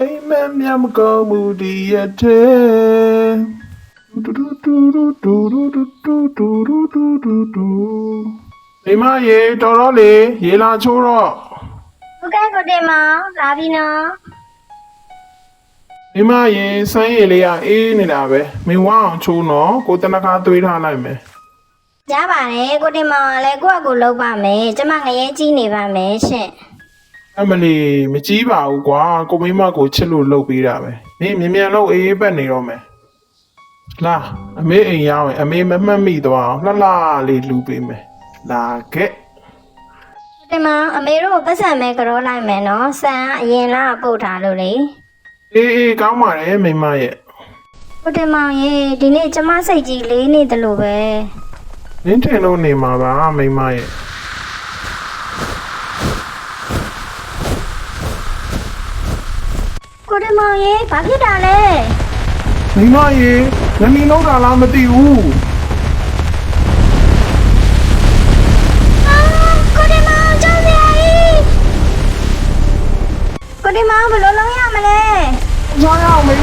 အိမ်မက်မြတ်မကောင်းမှုဒီရတဲ့တူတူတူတူတူတူတူတူတူတူတူတူမိမရေတော်တော့လေရေလာချိုးတော့ဟုတ်ကဲ့ကိုတင်မောင်လာပြီနော်မိမရေဆိုင်းရေလေးကအေးနေတာပဲမင်းဝအောင်ချိုးနော်ကိုတနခါသွေးထားလိုက်မယ်ရပါတယ်ကိုတင်မောင်ကလည်းကိုယ့်အကူလုပ်ပါမယ်ကျမငရဲကြီးနေပါမယ်ရှင့်အမလီမကြီးပါဘူးကွာကိုမိမကိုချစ်လို့လုပ်ပေးတာပဲမင်းမြန်လို့အေးပတ်နေတော့မယ်လာအမေအိမ်ရောက်ရင်အမေမမှတ်မိသွားအောင်လှလှလေးလူပေးမယ်လာခဲ့ကိုတင်မောင်အမေတို့ပတ်စံမဲကြောလိုက်မယ်နော်ဆန်ကအရင်လားပို့ထားလို့လေအေးကောင်းပါတယ်မိမရဲ့ကိုတင်မောင်ရေဒီနေ့ကျမစိတ်ကြီးလေးနေတယ်လို့ပဲနင်းထင်လို့နေမှာပါမိမရဲ့ကိုတင်မောင်ရေဘာဖြစ်တာလဲမိမရေငနီလုံးတာလားမသိဘူးကိုတင်မောင်ကြောက်စရာကြီးကိုတင်မောင်ဘယ်လိုလုပ်ရမလဲကြောက်ရအောင်မိ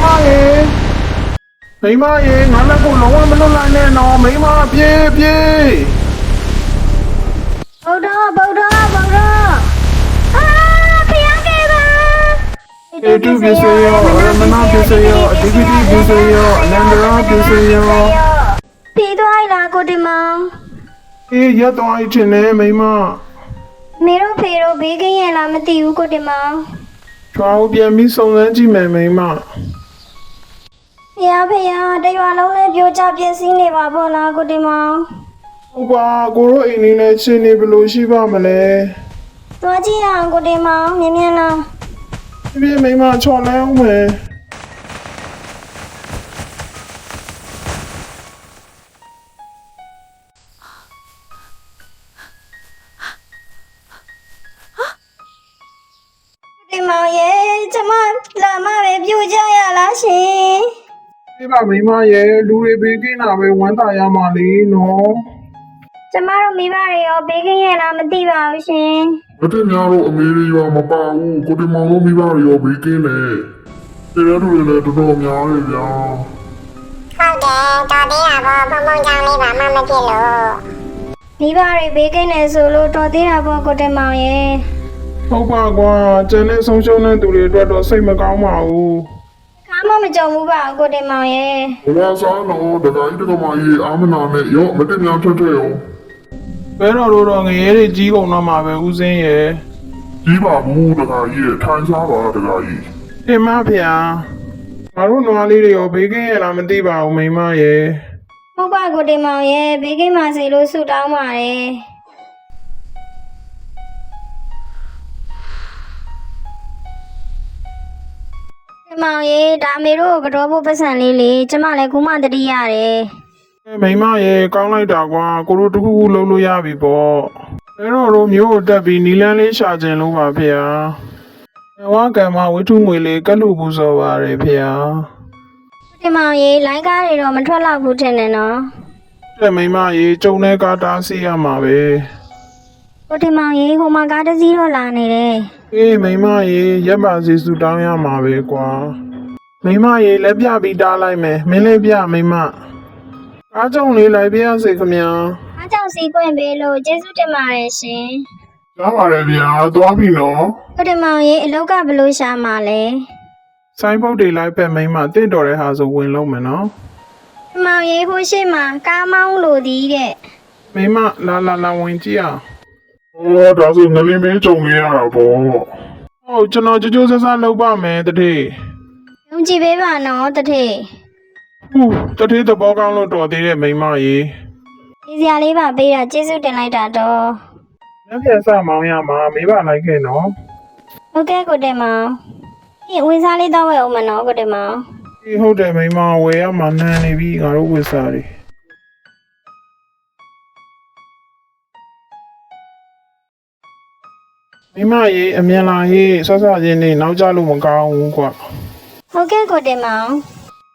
မရေငါလည်းကိုလုံးဝမလွတ်လိုက်နဲ့နော်မိမပြေးဗုဒ္ဓအာဖယားကေပါ ေတုပစ္စယောရမနာပစ္စယောအဓိပတိပစ္စယောအနန္တရာပစ္စယောပြီးသွားလားကိုတင်မောင်အေးရတော့အိတ်တင်နေမိမမေတို့ဖေတို့ဘေးကင်းရလားမသိဘူးကိုတင်မောင်ချွားဦးပြန်ပြီးစုံစမ်းကြည့်မယ်မိမဖယားတရွာလုံးနဲ့ပြိုကျပြည့်စည်နေပါဘောလားကိုတင်မောင်ဟုတ်ပါကိုတို့အိမ်လေးနဲ့ချင်းနေဘယ်လိုရှိပါမလဲသွားကြည့်အောင်ကိုတင်မောင်မြင်လားပြေးမိမချော်လဲအောင်မယ်တင်မောင်ရဲ့ကျမလာမပဲပြိုကျရလားရှင်ဒီပါမိမရဲ့လူတွေဘေးကင်းတာပဲဝမ်းသာရမှာလေနော်ကျမတို့မိဘတွေရောဘေးကင်းရလားမသိပါဘူးရှင်အတက်များတော့အမေတွေရောမပါဘူးကိုတင်မောင်တို့မိဘတွေရောဘေးကင်းတယ်တကယ်လို့လည်းတော်တော်များတယ်ဗျာဟုတ်တယ်တော်သေးတာပေါ့ဘုံကြောင့်လေးပါမှမဖြစ်လို့မိဘတွေဘေးကင်းနေဆိုလို့တော်သေးတာပေါ့ကိုတင်မောင်ရဲ့ဟုတ်ပါကွာကျန်တဲ့ဆုံးရှုံးတဲ့သူတွေအတွက်တော့စိတ်မကောင်းပါဘူးကားမကြုံဘူးပါကိုတင်မောင်ရဲ့ဘဝစားတော့တခါကြီးတခါမကြီးအာမနာနဲ့ရောမတက်များထက်ရောဘဲတော်တို့တော့ငရဲတွေကြီးကုန်တော့မှာပဲဦးစင်းရဲ့ကြီးပါဘူးတခါကြီးထိုင်စားပါတခါကြီးတင်မဖေဟာငါတို့နွားလေးတွေရောဘေးကင်းရလားမသိပါဘူးမိမရဲ့ဟုတ်ပါကိုတင်မောင်ရဲ့ဘေးကင်းပါစေလို့ဆုတောင်းပါတယ်မောင်ရေဒါမေတို့ကတော့ဖို့ပတ်စံလေးလေကျမလည်းခုမှတတိရတယ်မိမရေကောင်းလိုက်တာကွာကိုတို့တခုခုလုံးလို့ရပြီပေါ့အဲတော့တို့မျိုးကိုတက်ပြီးနီလန်းလေးရှာခြင်းလို့ပါဖေဟာဝါကံမဝိထုငွေလေးကတ်လို့ပူဇော်ပါရဖေဟာဒီမောင်ရေလိုင်းကားတွေတော့မထွက်တော့ဘူးထင်တယ်နော်တဲ့မိမရေကျုံတဲ့ကားတားစီရမှာပဲကိုဒီမောင်ရေဟိုမှာကားတစ်စီးတော့လာနေတယ်အေးမိမရေရက်ပါစီစုတောင်းရမှာပဲကွာမိမရေလက်ပြပြီးတားလိုက်မယ်မင်းလေးပြမိမအားကြောင့်လေးလိုက်ပြရစေခမညာအားကြောင့်စီးပွင့်ပေးလို့ကျေးဇူးတင်ပါတယ်ရှင်ရပါတယ်ဗျာသွားပြီနော်ကိုဒီမောင်ရေအလောက်ကဘလို့ရှာမှာလဲဆိုင်ပုတ်တွေလိုက်ပဲမိမတင့်တော်တဲ့ဟာဆိုဝင်လုံးမယ်နော်ဒီမောင်ရေဟိုရှိမှာကားမောင်းလို့ဒီတဲ့မိမလာဝင်ကြည့်အောင်ဒါဆိုငလင်းမဲကြုံနေရတာပေါ့ဟုတ်ကျွန်တော်ကြိုးစားစားလုပ်ပါမယ်တတိယုံကြည်ပေးပါနော်တတိတတိသဘောကောင်းလို့တော်သေးတဲ့မိမရေဒီစရာလေးပါပေးတာကျေးဇူးတင်လိုက်တာတော့လက်ပြန်စမောင်းရမှာမေးပါလိုက်ခဲ့နော်ဟုတ်ကဲ့ကိုတင်မောင်ဒီဝင်စားလေးတော့ဝယ်အောင်မနော်ကိုတင်မောင်ဒီဟုတ်တယ်မိမဝယ်ရမှာနန်းနေပြီငါတို့ဝယ်စားတွေမိမရေအမြန်လာဟေးဆော့ဆော့ချင်းနေနောက်ကြလို့မကောင်းဘူးကွာဟုတ်ကဲ့ကိုတင်မောင်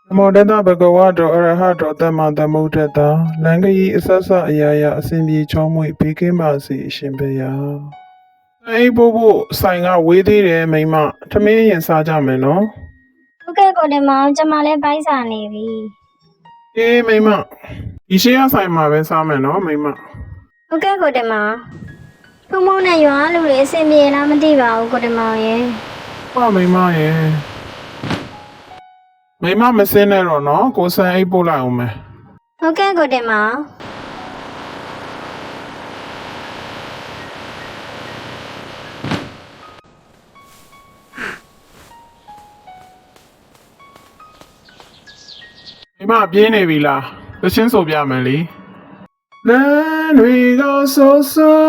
နမောတတဘဂဝါတောအရဟတောသမ္မာသမုဒ္ဒတလံကကြီးအဆဆအရာရာအစဉ်ပြေချောမွေဘေးကင်းပါစေအရှင်ဘုရားသ အိပ်ဖို့ဆိုင်ကဝေးသေးတယ်မိမထမင်းရင်စားကြမယ်နော် ဟုတ်ကဲ့ကိုတင်မောင်ကျမလည်းပိုက်စာနေပြီ အေးမိမဒီရှေ့ရဆိုင်မှာပဲစားမယ်နော်မိမ ဟုတ်ကဲ့ကိုတင်မောင်ဖုံဖုံနဲ့ရွာလူတွေအဆင်ပြေလားမသိပါဘူးကိုတင်မောင်ရဲ့ ဟုတ်မိမရဲ့မိမမစင်းနဲ့တော့နော်ကိုဆန်အိပ်ပို့လိုက်အောင်မယ် ဟုတ်ကဲ့ကိုတင်မောင် မိမပြင်းနေပြီလားသချင်းဆိုပြမယ်လေလမ်းတွေကဆိုဆို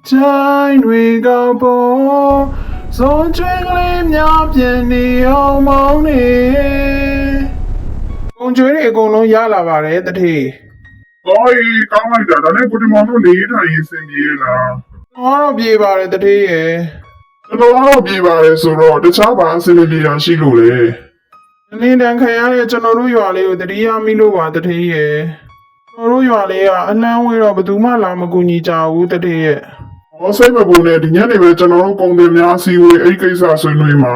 ချိုင်းတွေကပေါ်စောကျွေးကလေးများပြင်းနေအောင်မောင်းနေကုန်ကျွေးတွေအကုန်လုံးရလာပါတယ်တတိ ကောင်းပြီကောင်းလိုက်တာဒါနဲ့ကိုတင်မောင်တို့နေထိုင်ရေးစင်ပြေလား ကျွန်တော်တော့ပြေပါတယ်တတိရဲ့ ကျွန်တော်ကတော့ပြေပါတယ်ဆိုတော့တခြားဘာအဆင်ပြေတာရှိလို့လဲ နင်းတန်ခံရတဲ့ကျွန်တော်တို့ရွာလေးကိုတတိယမိလို့ပါတတိရဲ့ကျွန်တော်တို့ရွာလေးကအနှမ်းဝေးတော့ဘယ်သူမှလာမကူညီကြဘူးတတိရဲ့ ဟောစိတ်မပူနဲ့ဒီညနေပဲကျွန်တော်တို့ကုန်တယ်များစီဝေးအဲ့ကိစ္စဆွေးနွေးမှာ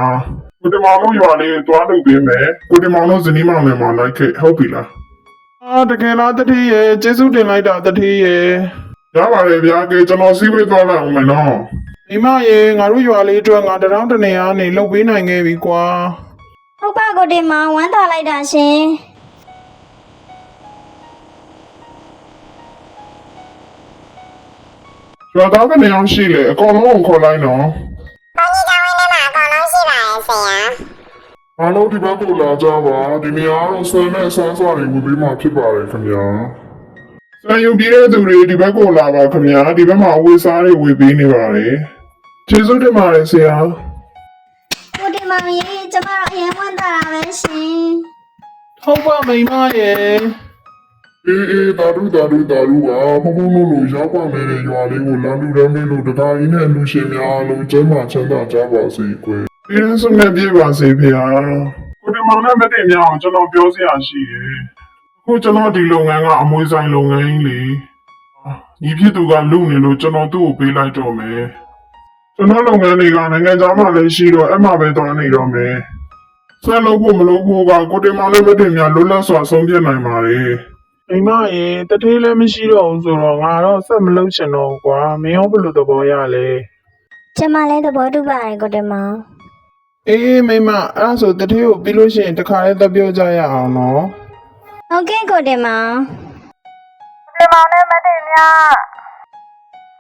ကိုတင်မောင်တို့ရွာလေးကိုတွားလုပ်ပေးမယ်ကိုတင်မောင်တို့ဇနီးမောင်နှံမှာလိုက်ခဲ့ဟုတ်ပြီလား တကယ်လားတတိရဲ့ကျေးဇူးတင်လိုက်တာတတိရဲ့ ရပါတယ်ဗျာကဲကျွန်တော်စီဝေးသွားလိုက်အောင်မယ်နော် မိမရေငါတို့ရွာလေးအတွက်ငါတရောင်းတနေအားနေလှုပ်ပေးနိုင်ခဲ့ပြီကွာ ဟုတ်ပါကိုတင်မောင်ဝမ်းသာလိုက်တာရှင် ရွာသားကနေအောင်ရှိလေအကောင်လုံးကိုခေါ်လိုက်နော် ။ဘာကြီးကြောင်းဝင်းထဲမှာအကောင်လုံးရှိပါရဲ့ဆရာ အားလုံးဒီဘက်ကိုလာကြပါဒီနေရာတော့ဆွေးနဲ့ဆန်းစွာတွေဝေပေးမှဖြစ်ပါတယ်ခင်ဗျာဆန်ယူပြီးတဲ့သူတွေဒီဘက်ကိုလာပါခင်ဗျာဒီဘက်မှာအဝေးစားတွေဝေပေးနေပါတယ်ကျေးဇူးတင်ပါတယ်ဆရာ ။ကိုတင်မောင်ရေကျမတို့အရင်ဝမ်းသာတာပဲရှင် ဟုတ်ပါမိမရေ အေးတာဒူပါဘုံဘုံလို့ရောက်ပါမယ်ရွာလေးကိုလမ်းလူတန်းလေးလို့တခါရင်းနဲ့လူရှင်များအလုံးကျမ်းမာချမ်းသာကြပါစေကွယ်ဒီလိုဆိုနေပြပါစေဖေဟာကိုဒီမောင်နဲ့မတည့်များအောင်ကျွန်တော်ပြောစရာရှိတယ်အခုကျွန်တော်ဒီလုပ်ငန်းကအမွေဆိုင်လုပ်ငန်းကြီးလေညီဖြစ်သူကလူနေလို့ကျွန်တော်သူ့ကိုပေးလိုက်တော့မယ်ကျွန်တော်လုပ်ငန်းတွေကနိုင်ငံသားမှလည်းရှိတော့အဲ့မှာပဲတော်နေတော့မယ်ဆက်လုပ်ဖို့မလုပ်ဖို့ကကိုဒီမောင်နဲ့မတည့်များလွတ်လပ်စွာဆုံးဖြတ်နိုင်ပါလေ မိမရေတထေးလည်းမရှိတော့ဘူးဆိုတော့ငါတော့ဆက်မလုပ်ချင်တော့ဘူးကွာမင်းရောဘယ်လိုသဘောရလဲ ။ကျမလည်းသဘောတူပါတယ်ကိုတင်မောင် အေးမိမအဲ့ဒါဆိုတထေးကိုပြီးလို့ရှိရင်တခါလေးသက်ပြောကြရအောင်နော် ။ဟုတ်ကဲ့ကိုတင်မောင် တင်မောင်နဲ့မတင်များ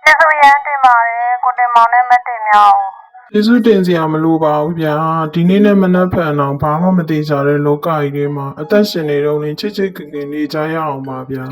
ကျေးဇူးရမ်းတင်ပါတယ်ကိုတင်မောင်နဲ့မတင်များကို ကျေးဇူးတင်စရာမလိုပါဘူးဗျာဒီနေ့နဲ့မနှက်ဖန်အောင်ဘာမှမသေးကြတဲ့လောကကြီးထဲမှာအသက်ရှင်နေတော့ရင်ချစ်ချစ်ခင်ခင်နေကြရအောင်ပါဗျာ